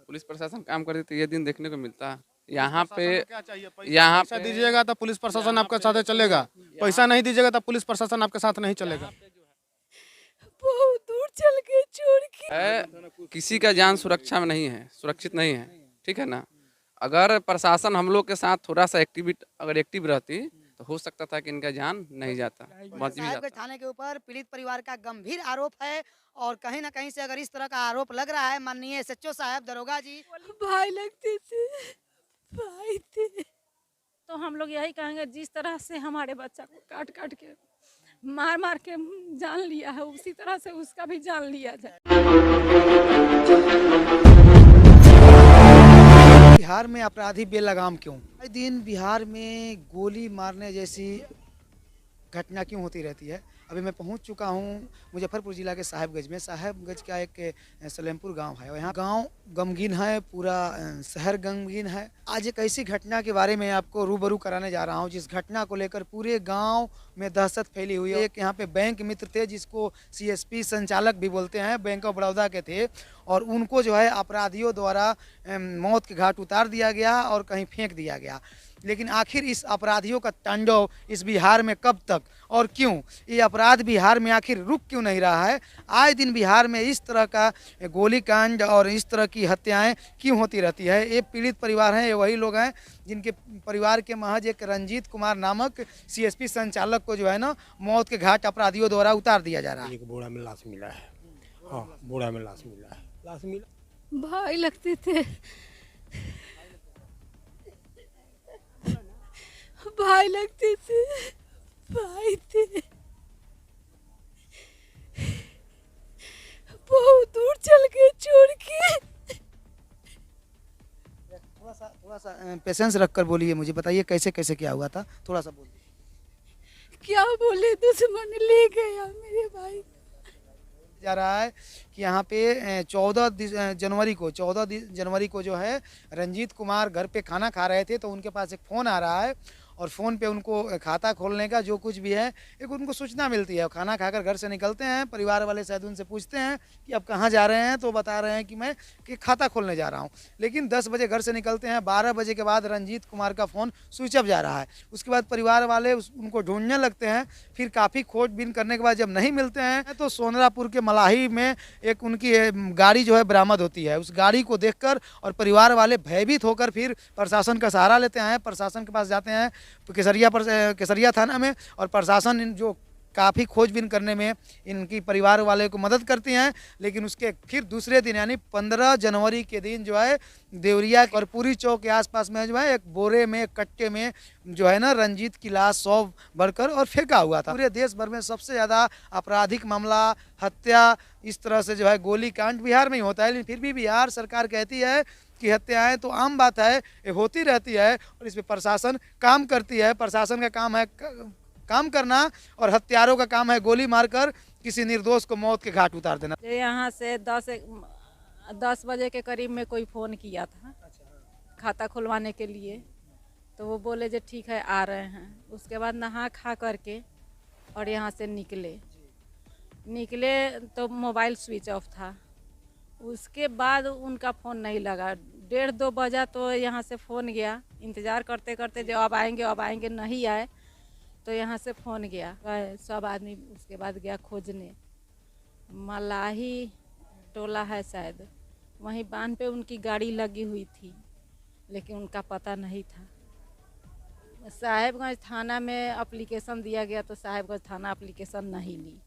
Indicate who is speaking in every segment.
Speaker 1: Police प्रशासन काम करती तो ये दिन देखने को मिलता। यहाँ पे
Speaker 2: प्रशासन को क्या चाहिए?
Speaker 1: यहाँ
Speaker 2: पैसा
Speaker 1: पे
Speaker 2: दीजिएगा तो पुलिस प्रशासन आपके साथ चलेगा, पैसा नहीं दीजिएगा तो पुलिस प्रशासन आपके साथ नहीं चलेगा।
Speaker 3: बहुत दूर चल के छोड़ के
Speaker 1: है किसी का जान सुरक्षा में नहीं है, सुरक्षित नहीं है, ठीक है ना। अगर प्रशासन हम लोग के साथ थोड़ा सा अगर एक्टिव रहती तो हो सकता था कि इनका जान नहीं जाता, बच भी
Speaker 4: साहेबगंज
Speaker 1: जाता।
Speaker 4: थाने के ऊपर पीड़ित परिवार का गंभीर आरोप है और कहीं ना कहीं से अगर इस तरह का आरोप लग रहा है, माननीय एसएचओ साहब दरोगा जी,
Speaker 3: भाई लगते थे, भाई थे।
Speaker 5: तो हम लोग यही कहेंगे, जिस तरह से हमारे बच्चा को काट काट के मार मार के जान लिया है, उसी तरह से उसका भी जान लिया जाए।
Speaker 4: बिहार में अपराधी बेलगाम क्यों? हर दिन बिहार में गोली मारने जैसी घटना क्यों होती रहती है? अभी मैं पहुंच चुका हूं मुजफ्फरपुर जिला के साहेबगंज में। साहेबगंज का एक सलेमपुर गांव है, यहाँ गांव गमगीन है, पूरा शहर गमगीन है। आज एक ऐसी घटना के बारे में आपको रूबरू कराने जा रहा हूं जिस घटना को लेकर पूरे गांव में दहशत फैली हुई है। एक यहाँ पे बैंक मित्र थे जिसको सीएसपी संचालक भी बोलते हैं, बैंक ऑफ बड़ौदा के थे, और उनको जो है अपराधियों द्वारा मौत के घाट उतार दिया गया और कहीं फेंक दिया गया। लेकिन आखिर इस अपराधियों का तांडव इस बिहार में कब तक और क्यों? ये अपराध बिहार में आखिर रुक क्यों नहीं रहा है? आए दिन बिहार में इस तरह का गोलीकांड और इस तरह की हत्याएं क्यों होती रहती है? ये पीड़ित परिवार हैं, ये वही लोग हैं जिनके परिवार के महज एक रंजीत कुमार नामक सीएसपी संचालक को जो है ना मौत के घाट अपराधियों द्वारा उतार दिया जा रहा है।
Speaker 6: एक बोरा में लाश मिला है। हाँ, बोरा में लाश मिला है। लाश मिला,
Speaker 3: भाई लगते थे, भाई लगते थे, भाई थे। बहुत दूर चल के छोड़ के।
Speaker 4: थोड़ा सा पेशेंस रखकर बोलिए, मुझे बताइए कैसे कैसे क्या हुआ था, थोड़ा सा बोलिए।
Speaker 3: क्या बोले, दुश्मन ले गया मेरे भाई।
Speaker 4: जा रहा है कि यहाँ पे 14 जनवरी को जो है रंजीत कुमार घर पे खाना खा रहे थे तो उनके पास एक फ़ोन आ रहा है और फ़ोन पे उनको खाता खोलने का जो कुछ भी है एक उनको सूचना मिलती है। खाना खाकर घर से निकलते हैं, परिवार वाले शायद उनसे पूछते हैं कि अब कहाँ जा रहे हैं, तो बता रहे हैं कि मैं खाता खोलने जा रहा हूँ। लेकिन 10 बजे घर से निकलते हैं, 12 बजे के बाद रंजीत कुमार का फ़ोन स्विच ऑफ जा रहा है। उसके बाद परिवार वाले उनको ढूंढने लगते हैं। फिर काफ़ी खोजबीन करने के बाद जब नहीं मिलते हैं तो सोनरापुर के मलाही में एक उनकी गाड़ी जो है बरामद होती है। उस गाड़ी को देखकर और परिवार वाले भयभीत होकर फिर प्रशासन का सहारा लेते हैं, प्रशासन के पास जाते हैं केसरिया थाना में, और प्रशासन जो काफ़ी खोजबीन करने में इनकी परिवार वाले को मदद करती हैं। लेकिन उसके फिर दूसरे दिन यानी 15 जनवरी के दिन जो है देवरिया कर्पूरी चौक के आसपास में जो है एक बोरे में कट्टे में जो है ना रंजीत की लाश 100 भरकर और फेंका हुआ था। पूरे देश भर में सबसे ज़्यादा आपराधिक मामला हत्या इस तरह से जो है गोली कांड बिहार में ही होता है। लेकिन फिर भी बिहार सरकार कहती है कि हत्याएं तो आम बात है, ये होती रहती है और इस पर प्रशासन काम करती है। प्रशासन का काम है काम करना और हत्यारों का काम है गोली मारकर किसी निर्दोष को मौत के घाट उतार देना।
Speaker 5: यहाँ से 10 बजे के करीब में कोई फ़ोन किया था खाता खुलवाने के लिए, तो वो बोले जो ठीक है आ रहे हैं। उसके बाद नहा खा करके और यहाँ से निकले तो मोबाइल स्विच ऑफ था। उसके बाद उनका फ़ोन नहीं लगा। 1:30-2 बजा तो यहाँ से फ़ोन गया, इंतज़ार करते करते जो अब आएंगे नहीं आए तो यहाँ से फ़ोन गया। सब आदमी उसके बाद गया खोजने। मलाही टोला है शायद, वहीं बांध पे उनकी गाड़ी लगी हुई थी लेकिन उनका पता नहीं था। साहेबगंज थाना में एप्लीकेशन दिया गया तो साहेबगंज थाना एप्लीकेशन नहीं ली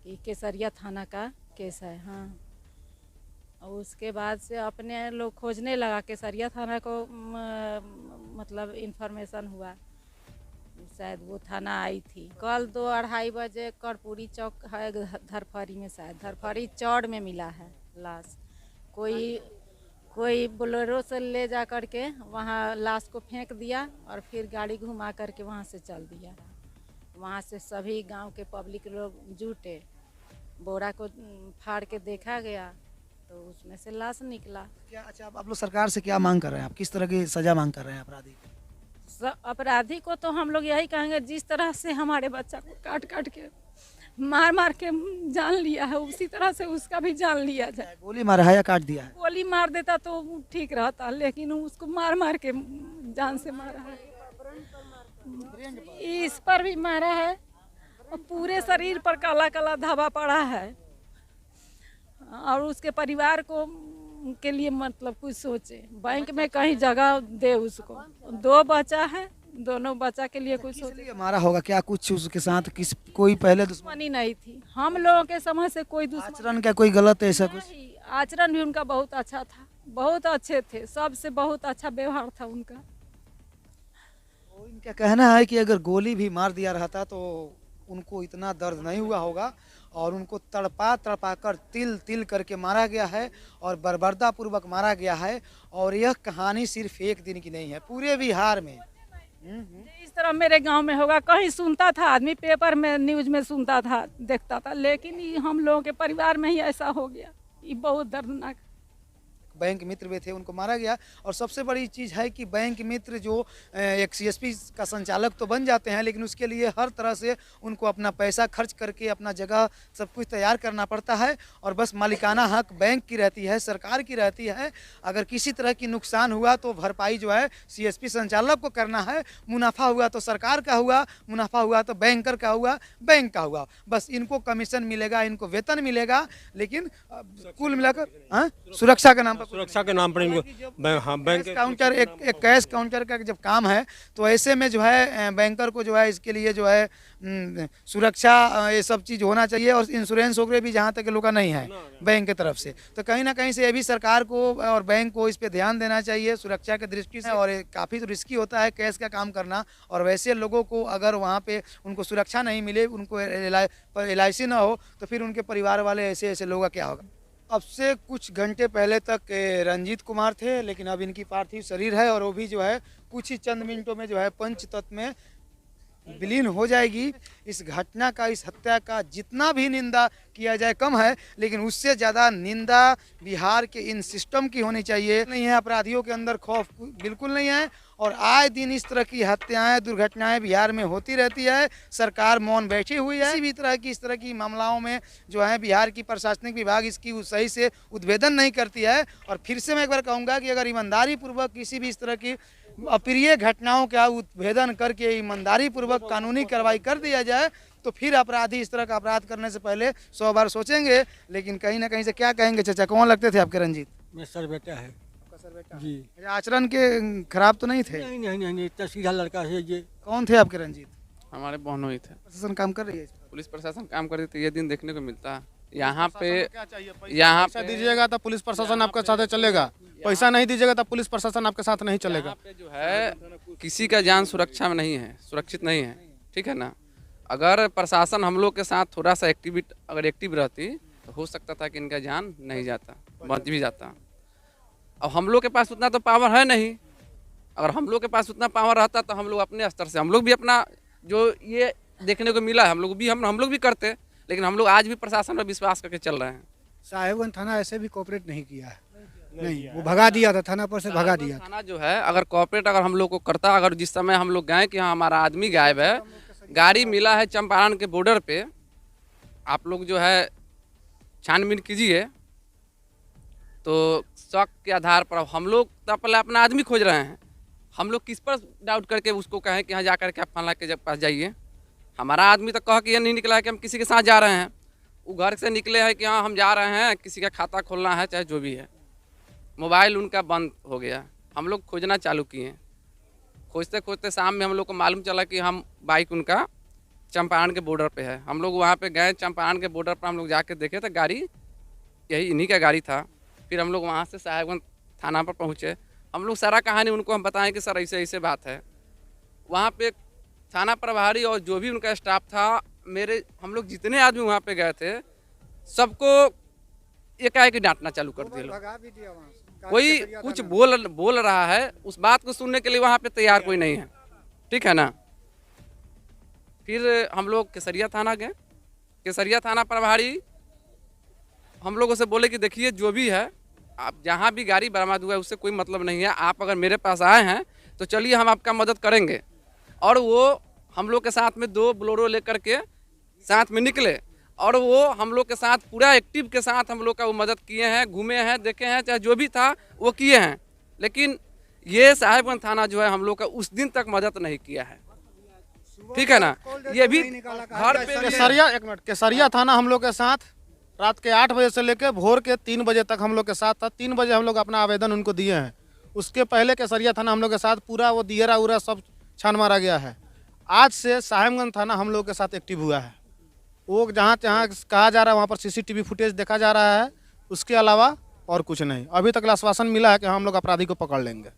Speaker 5: कि केसरिया थाना का केस है। हाँ, और उसके बाद से अपने लोग खोजने लगा। केसरिया थाना को मतलब इन्फॉर्मेशन हुआ, शायद वो थाना आई थी। कल 2-2:30 बजे कर्पूरी चौक है धरफरी में, शायद धरफरी चौड़ में मिला है लाश। कोई बोलेरो से ले जा कर के वहाँ लाश को फेंक दिया और फिर गाड़ी घुमा करके वहाँ से चल दिया। वहाँ से सभी गांव के पब्लिक लोग जुटे, बोरा को फाड़ के देखा गया तो उसमें से लाश निकला।
Speaker 4: क्या अच्छा, आप लोग सरकार से क्या मांग कर रहे हैं? आप किस तरह की सजा मांग कर रहे हैं अपराधी?
Speaker 5: अपराधी को तो हम लोग यही कहेंगे, जिस तरह से हमारे बच्चा को काट काट के मार मार के जान लिया है, उसी तरह से उसका भी जान लिया जाए।
Speaker 4: गोली मारा है या काट दिया है?
Speaker 5: गोली मार देता तो ठीक रहता, लेकिन उसको मार मार के जान से मारा है। इस पर भी मारा है और पूरे शरीर पर काला काला धब्बा पड़ा है। और उसके परिवार को के लिए मतलब कुछ सोचे, बैंक में कहीं जगह दे उसको। 2 बच्चा है, दोनों बच्चा के लिए कुछ सोचे।
Speaker 4: इसलिए मारा होगा क्या? कुछ उसके साथ कोई पहले
Speaker 5: दुश्मनी नहीं थी, हम लोगों के समझ से कोई दुश्मनी
Speaker 4: आचरण क्या कोई गलत है ऐसा कुछ?
Speaker 5: नहीं। आचरण भी उनका बहुत अच्छा था, बहुत अच्छे थे, सबसे बहुत अच्छा व्यवहार था उनका।
Speaker 4: तो इनका कहना है कि अगर गोली भी मार दिया रहता तो उनको इतना दर्द नहीं हुआ होगा, और उनको तड़पा तड़पा कर तिल तिल करके मारा गया है और बर्बरतापूर्वक मारा गया है। और यह कहानी सिर्फ एक दिन की नहीं है, पूरे बिहार में।
Speaker 5: इस तरह मेरे गांव में होगा, कहीं सुनता था आदमी, पेपर में न्यूज में सुनता था, देखता था, लेकिन ये हम लोगों के परिवार में ही ऐसा हो गया। ये बहुत दर्दनाक।
Speaker 4: बैंक मित्र भी थे, उनको मारा गया। और सबसे बड़ी चीज़ है कि बैंक मित्र जो एक सीएसपी का संचालक तो बन जाते हैं, लेकिन उसके लिए हर तरह से उनको अपना पैसा खर्च करके अपना जगह सब कुछ तैयार करना पड़ता है। और बस मालिकाना हक बैंक की रहती है, सरकार की रहती है। अगर किसी तरह की नुकसान हुआ तो भरपाई जो है सीएसपी संचालक को करना है। मुनाफा हुआ तो सरकार का हुआ, मुनाफा हुआ तो बैंकर का हुआ, बैंक का हुआ। बस इनको कमीशन मिलेगा, इनको वेतन मिलेगा, लेकिन कुल मिलाकर सुरक्षा के नाम पर
Speaker 6: सुरक्षा के नाम पर इनको बैंक
Speaker 4: कैश काउंटर एक कैश काउंटर का जब काम है तो ऐसे में जो है बैंकर को जो है इसके लिए जो है सुरक्षा ये सब चीज़ होना चाहिए। और इंश्योरेंस वगैरह भी जहाँ तक लोग का नहीं है बैंक की तरफ से, तो कहीं ना कहीं से ये भी सरकार को और बैंक को इस पे ध्यान देना चाहिए सुरक्षा की दृष्टि से। और काफ़ी तो रिस्की होता है कैश का काम करना, और वैसे लोगों को अगर वहाँ पे उनको सुरक्षा नहीं मिले, उनको LIC ना हो, तो फिर उनके परिवार वाले ऐसे ऐसे लोगों का क्या होगा। अब से कुछ घंटे पहले तक रंजीत कुमार थे, लेकिन अब इनकी पार्थिव शरीर है और वो भी जो है कुछ ही चंद मिनटों में जो है पंचतत्व में विलीन हो जाएगी। इस घटना का, इस हत्या का जितना भी निंदा किया जाए कम है, लेकिन उससे ज़्यादा निंदा बिहार के इन सिस्टम की होनी चाहिए। नहीं है, अपराधियों के अंदर खौफ बिल्कुल नहीं है, और आए दिन इस तरह की हत्याएं, दुर्घटनाएं बिहार में होती रहती है। सरकार मौन बैठी हुई है। किसी भी तरह की इस तरह की मामलों में जो है बिहार की प्रशासनिक विभाग इसकी सही से उद्भेदन नहीं करती है। और फिर से मैं एक बार कहूँगा कि अगर ईमानदारी पूर्वक किसी भी इस तरह की अप्रिय घटनाओं का उद्भेदन करके ईमानदारी पूर्वक कानूनी कार्रवाई कर दिया जाए, तो फिर अपराधी इस तरह का अपराध करने से पहले 100 बार सोचेंगे। लेकिन कहीं ना कहीं से क्या कहेंगे चाचा, कौन लगते थे आपके रंजीत?
Speaker 6: में सर बेटा है जी।
Speaker 4: आचरण के खराब तो नहीं थे?
Speaker 6: नहीं नहीं नहीं नहीं, इतना सीधा लड़का है ये।
Speaker 4: कौन थे आपके रंजीत?
Speaker 1: हमारे बहनों ही थे।
Speaker 4: प्रशासन काम कर रही है इस पर?
Speaker 1: पुलिस प्रशासन काम कर रही थी, ये दिन देखने को मिलता है। यहाँ पे
Speaker 2: पैसा दीजिएगा तो पुलिस प्रशासन आपके साथ चलेगा, पैसा नहीं दीजिएगा तो पुलिस प्रशासन आपके साथ नहीं चलेगा।
Speaker 1: यहाँ पे जो है किसी का जान सुरक्षा में नहीं है, सुरक्षित नहीं है, ठीक है ना। अगर प्रशासन हम लोग के साथ थोड़ा सा एक्टिव रहती तो हो सकता था कि इनका जान नहीं जाता, बच भी जाता। अब हम लोग के पास उतना तो पावर है नहीं। अगर हम लोग के पास उतना पावर रहता तो हम लोग अपने स्तर से, हम लोग भी अपना जो ये देखने को मिला है हम लोग भी करते, लेकिन हम लोग आज भी प्रशासन पर विश्वास करके चल रहे हैं।
Speaker 7: साहेबगंज थाना ऐसे भी कोऑपरेट नहीं किया है, नहीं वो भगा दिया था, थाना पर से भगा दिया था।
Speaker 1: थाना जो है अगर कोऑपरेट अगर हम लोग को करता, अगर जिस समय हम लोग गए कि हाँ हमारा आदमी गायब है, गाड़ी मिला है चंपारण के बॉर्डर पे, आप लोग जो है छानबीन कीजिए, तो शक के आधार पर हम लोग तो पहले अपना आदमी खोज रहे हैं। हम लोग किस पर डाउट करके उसको कहें कि हाँ जा करके आप फलाना के पास जाइए। हमारा आदमी तो कह के ये नहीं निकला है कि हम किसी के साथ जा रहे हैं, वो घर से निकले हैं कि हाँ हम जा रहे हैं, किसी का खाता खोलना है चाहे जो भी है। मोबाइल उनका बंद हो गया, हम लोग खोजना चालू किए। खोजते खोजते शाम में हम लोग को मालूम चला कि हम बाइक उनका चंपारण के बॉर्डर पे है। हम लोग वहाँ पे गए, चंपारण के बॉर्डर पर हम लोग जाके देखे तो गाड़ी यही इन्हीं का गाड़ी था। फिर हम लोग वहाँ से साहेबगंज थाना पर पहुँचे। हम लोग सारा कहानी उनको हम बताएं कि सर ऐसे ऐसे बात है। वहाँ पे थाना प्रभारी और जो भी उनका स्टाफ था, हम लोग जितने आदमी वहाँ पे गए थे सबको एकाएक डांटना चालू कर दिया। कोई कुछ बोल रहा है, उस बात को सुनने के लिए वहाँ पे तैयार कोई नहीं है, ठीक है ना। फिर हम लोग केसरिया थाना गए। केसरिया थाना प्रभारी हम लोगों से बोले कि देखिए जो भी है, आप जहाँ भी गाड़ी बरामद हुआ है उससे कोई मतलब नहीं है, आप अगर मेरे पास आए हैं तो चलिए हम आपका मदद करेंगे। और वो हम लोग के साथ में 2 बोलेरो लेकर के साथ में निकले और वो हम लोग के साथ पूरा एक्टिव के साथ हम लोग का वो मदद किए हैं, घूमे हैं, देखे हैं, चाहे जो भी था वो किए हैं। लेकिन ये साहेबगंज थाना जो है हम लोग का उस दिन तक मदद नहीं किया है, ठीक है ना। ये भी घर पे
Speaker 2: केसरिया, एक मिनट, केसरिया थाना हम लोग के साथ रात के 8 बजे से लेकर भोर के 3 बजे तक हम लोग के साथ था। 3 बजे हम लोग अपना आवेदन उनको दिए हैं। उसके पहले केसरिया थाना हम लोग के साथ पूरा वो दियरा उरा सब छान मारा गया है। आज से साहेबगंज थाना हम लोग के साथ एक्टिव हुआ है। वो जहाँ जहाँ कहा जा रहा है वहाँ पर CCTV फुटेज देखा जा रहा है, उसके अलावा और कुछ नहीं। अभी तक आश्वासन मिला है कि हम लोग अपराधी को पकड़ लेंगे।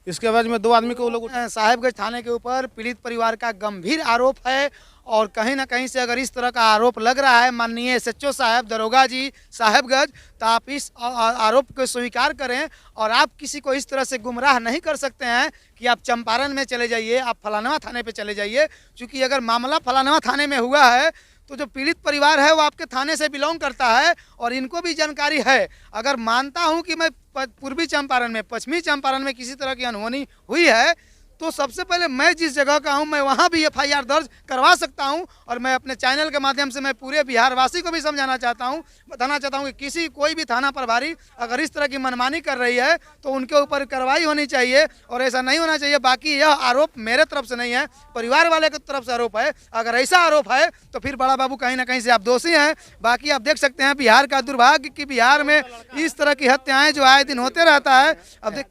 Speaker 2: इसके बाद में 2 आदमी को वो लोग
Speaker 4: साहेबगंज थाने के ऊपर पीड़ित परिवार का गंभीर आरोप है और कहीं ना कहीं से अगर इस तरह का आरोप लग रहा है माननीय SHO साहब, दरोगा जी साहेबगंज, तो आप इस आरोप को स्वीकार करें और आप किसी को इस तरह से गुमराह नहीं कर सकते हैं कि आप चंपारण में चले जाइए, आप फलानवा थाने पे चले जाइए। क्योंकि अगर मामला फलानवा थाने में हुआ है तो जो पीड़ित परिवार है वो आपके थाने से बिलोंग करता है और इनको भी जानकारी है। अगर मानता हूं कि मैं पूर्वी चंपारण में, पश्चिमी चंपारण में किसी तरह की अनहोनी हुई है तो सबसे पहले मैं जिस जगह का हूं मैं वहां भी FIR दर्ज करवा सकता हूं। और मैं अपने चैनल के माध्यम से मैं पूरे बिहार वासी को भी समझाना चाहता हूं, बताना चाहता हूं कि कोई भी थाना प्रभारी अगर इस तरह की मनमानी कर रही है तो उनके ऊपर कार्रवाई होनी चाहिए और ऐसा नहीं होना चाहिए। बाकी यह आरोप मेरे तरफ से नहीं है, परिवार वाले की तरफ से आरोप है। अगर ऐसा आरोप है तो फिर बड़ा बाबू कहीं ना कहीं से आप दोषी हैं। बाकी आप देख सकते हैं बिहार का दुर्भाग्य कि बिहार में इस तरह की हत्याएं जो आए दिन होते रहता है। अब देख,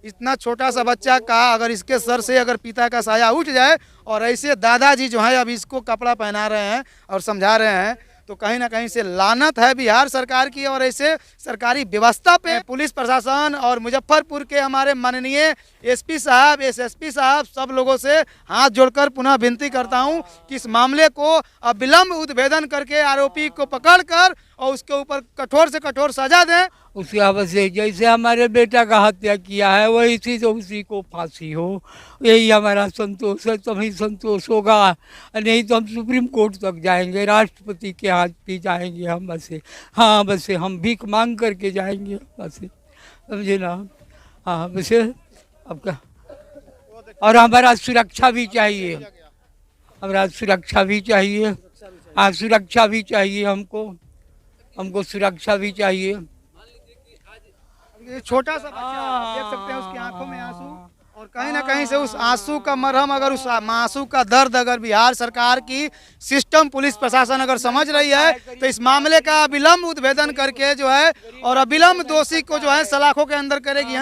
Speaker 4: इतना छोटा सा बच्चा का अगर इसके सर से अगर पिता का साया उठ जाए और ऐसे दादाजी जो है अब इसको कपड़ा पहना रहे हैं और समझा रहे हैं तो कहीं ना कहीं से लानत है बिहार सरकार की और ऐसे सरकारी व्यवस्था पे। पुलिस प्रशासन और मुजफ्फरपुर के हमारे माननीय SP साहब, SSP साहब, सब लोगों से हाथ जोड़कर पुनः विनती करता हूं कि इस मामले को अविलंब उद्भेदन करके आरोपी को पकड़कर और उसके ऊपर कठोर से कठोर सजा दें।
Speaker 8: उसके अब से जैसे हमारे बेटा का हत्या किया है वही चीज़ उसी को फांसी हो, यही हमारा संतोष है। तभी संतोष होगा, नहीं तो हम सुप्रीम कोर्ट तक जाएंगे, राष्ट्रपति के हाथ भी जाएंगे हम। बसे हाँ, बसे हम भीख मांग करके जाएंगे बसे, समझे ना। हाँ बसे अब क्या, और हमारा सुरक्षा भी चाहिए, हमारा सुरक्षा भी चाहिए। हाँ सुरक्षा भी चाहिए हमको सुरक्षा भी चाहिए।
Speaker 4: ये छोटा सा बच्चा आप देख सकते हैं, उसकी आंखों में आंसू और कहीं ना कहीं से उस आंसू का मरहम, अगर उस आंसू का दर्द अगर बिहार सरकार की सिस्टम, पुलिस प्रशासन अगर समझ रही है तो इस मामले का अविलंब उद्भेदन करके जो है और अविलंब दोषी को जो है सलाखों के अंदर करेगी।